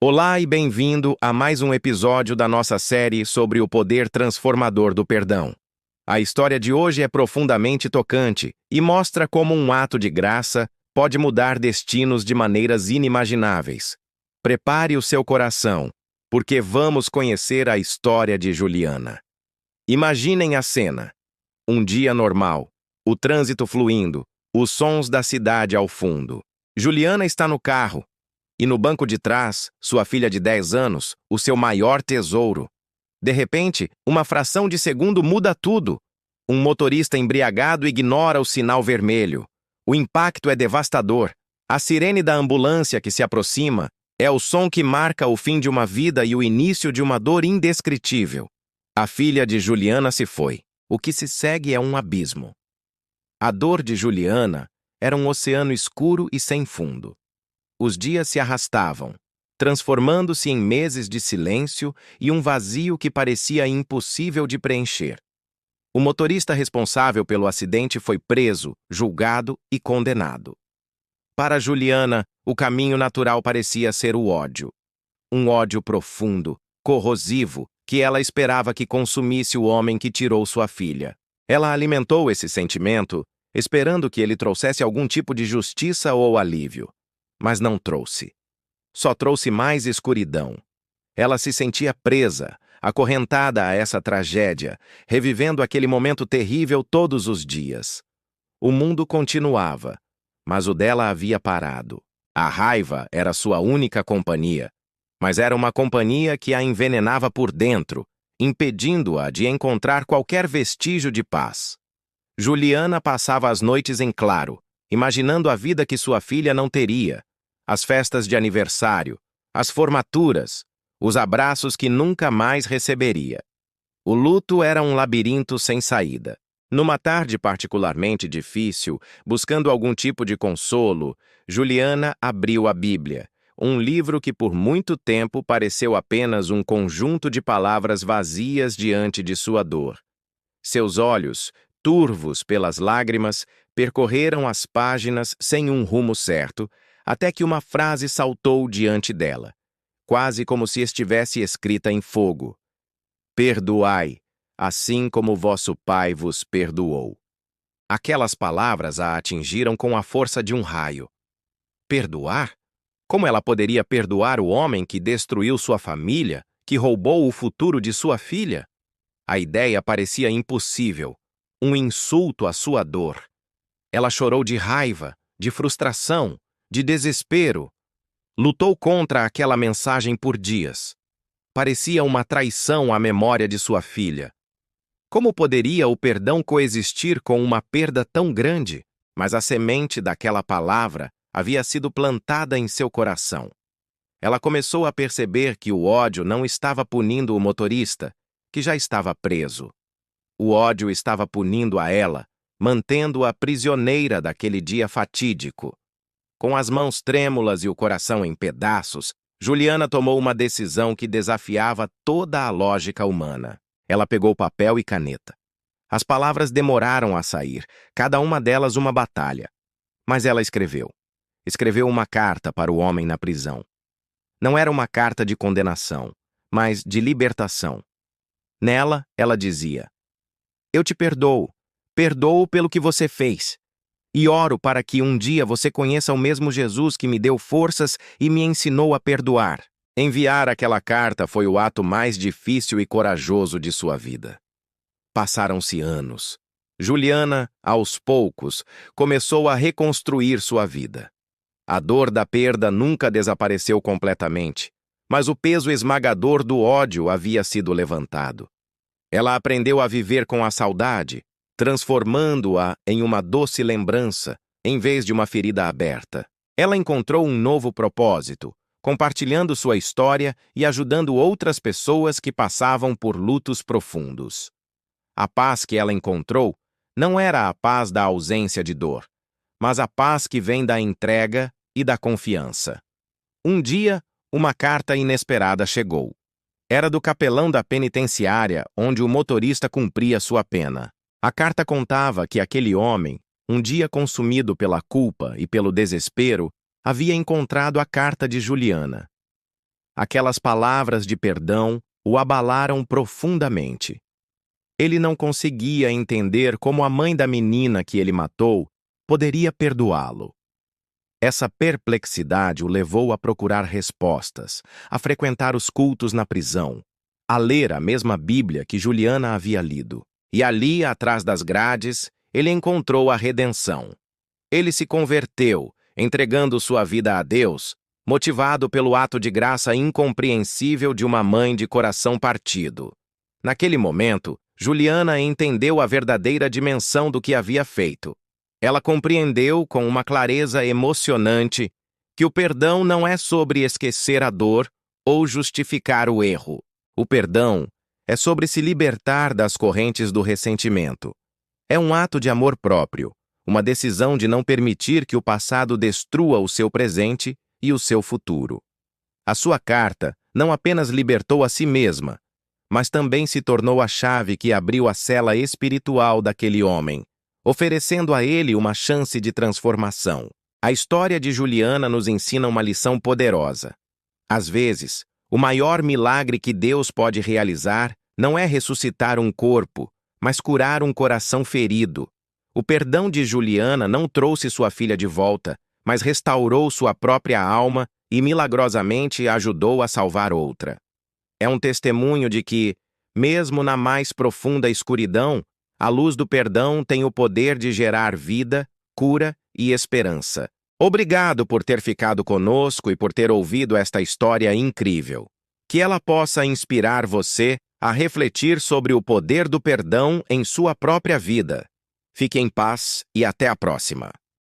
Olá e bem-vindo a mais um episódio da nossa série sobre o poder transformador do perdão. A história de hoje é profundamente tocante e mostra como um ato de graça pode mudar destinos de maneiras inimagináveis. Prepare o seu coração, porque vamos conhecer a história de Juliana. Imaginem a cena. Um dia normal, o trânsito fluindo, os sons da cidade ao fundo. Juliana está no carro. E no banco de trás, sua filha de 10 anos, o seu maior tesouro. De repente, uma fração de segundo muda tudo. Um motorista embriagado ignora o sinal vermelho. O impacto é devastador. A sirene da ambulância que se aproxima é o som que marca o fim de uma vida e o início de uma dor indescritível. A filha de Juliana se foi. O que se segue é um abismo. A dor de Juliana era um oceano escuro e sem fundo. Os dias se arrastavam, transformando-se em meses de silêncio e um vazio que parecia impossível de preencher. O motorista responsável pelo acidente foi preso, julgado e condenado. Para Juliana, o caminho natural parecia ser o ódio. Um ódio profundo, corrosivo, que ela esperava que consumisse o homem que tirou sua filha. Ela alimentou esse sentimento, esperando que ele trouxesse algum tipo de justiça ou alívio. Mas não trouxe. Só trouxe mais escuridão. Ela se sentia presa, acorrentada a essa tragédia, revivendo aquele momento terrível todos os dias. O mundo continuava, mas o dela havia parado. A raiva era sua única companhia, mas era uma companhia que a envenenava por dentro, impedindo-a de encontrar qualquer vestígio de paz. Juliana passava as noites em claro, imaginando a vida que sua filha não teria, as festas de aniversário, as formaturas, os abraços que nunca mais receberia. O luto era um labirinto sem saída. Numa tarde particularmente difícil, buscando algum tipo de consolo, Juliana abriu a Bíblia, um livro que por muito tempo pareceu apenas um conjunto de palavras vazias diante de sua dor. Seus olhos, turvos pelas lágrimas, percorreram as páginas sem um rumo certo, até que uma frase saltou diante dela, quase como se estivesse escrita em fogo. Perdoai, assim como vosso Pai vos perdoou. Aquelas palavras a atingiram com a força de um raio. Perdoar? Como ela poderia perdoar o homem que destruiu sua família, que roubou o futuro de sua filha? A ideia parecia impossível, um insulto à sua dor. Ela chorou de raiva, de frustração, de desespero. Lutou contra aquela mensagem por dias. Parecia uma traição à memória de sua filha. Como poderia o perdão coexistir com uma perda tão grande? Mas a semente daquela palavra havia sido plantada em seu coração. Ela começou a perceber que o ódio não estava punindo o motorista, que já estava preso. O ódio estava punindo a ela, mantendo-a prisioneira daquele dia fatídico. Com as mãos trêmulas e o coração em pedaços, Juliana tomou uma decisão que desafiava toda a lógica humana. Ela pegou papel e caneta. As palavras demoraram a sair, cada uma delas uma batalha. Mas ela escreveu. Escreveu uma carta para o homem na prisão. Não era uma carta de condenação, mas de libertação. Nela, ela dizia: Eu te perdoo. Perdoo pelo que você fez. E oro para que um dia você conheça o mesmo Jesus que me deu forças e me ensinou a perdoar. Enviar aquela carta foi o ato mais difícil e corajoso de sua vida. Passaram-se anos. Juliana, aos poucos, começou a reconstruir sua vida. A dor da perda nunca desapareceu completamente, mas o peso esmagador do ódio havia sido levantado. Ela aprendeu a viver com a saudade, transformando-a em uma doce lembrança, em vez de uma ferida aberta. Ela encontrou um novo propósito, compartilhando sua história e ajudando outras pessoas que passavam por lutos profundos. A paz que ela encontrou não era a paz da ausência de dor, mas a paz que vem da entrega e da confiança. Um dia, uma carta inesperada chegou. Era do capelão da penitenciária onde o motorista cumpria sua pena. A carta contava que aquele homem, um dia consumido pela culpa e pelo desespero, havia encontrado a carta de Juliana. Aquelas palavras de perdão o abalaram profundamente. Ele não conseguia entender como a mãe da menina que ele matou poderia perdoá-lo. Essa perplexidade o levou a procurar respostas, a frequentar os cultos na prisão, a ler a mesma Bíblia que Juliana havia lido. E ali, atrás das grades, ele encontrou a redenção. Ele se converteu, entregando sua vida a Deus, motivado pelo ato de graça incompreensível de uma mãe de coração partido. Naquele momento, Juliana entendeu a verdadeira dimensão do que havia feito. Ela compreendeu com uma clareza emocionante que o perdão não é sobre esquecer a dor ou justificar o erro. O perdão é sobre se libertar das correntes do ressentimento. É um ato de amor próprio, uma decisão de não permitir que o passado destrua o seu presente e o seu futuro. A sua carta não apenas libertou a si mesma, mas também se tornou a chave que abriu a cela espiritual daquele homem, oferecendo a ele uma chance de transformação. A história de Juliana nos ensina uma lição poderosa. Às vezes, o maior milagre que Deus pode realizar não é ressuscitar um corpo, mas curar um coração ferido. O perdão de Juliana não trouxe sua filha de volta, mas restaurou sua própria alma e milagrosamente ajudou a salvar outra. É um testemunho de que, mesmo na mais profunda escuridão, a luz do perdão tem o poder de gerar vida, cura e esperança. Obrigado por ter ficado conosco e por ter ouvido esta história incrível. Que ela possa inspirar você a refletir sobre o poder do perdão em sua própria vida. Fique em paz e até a próxima.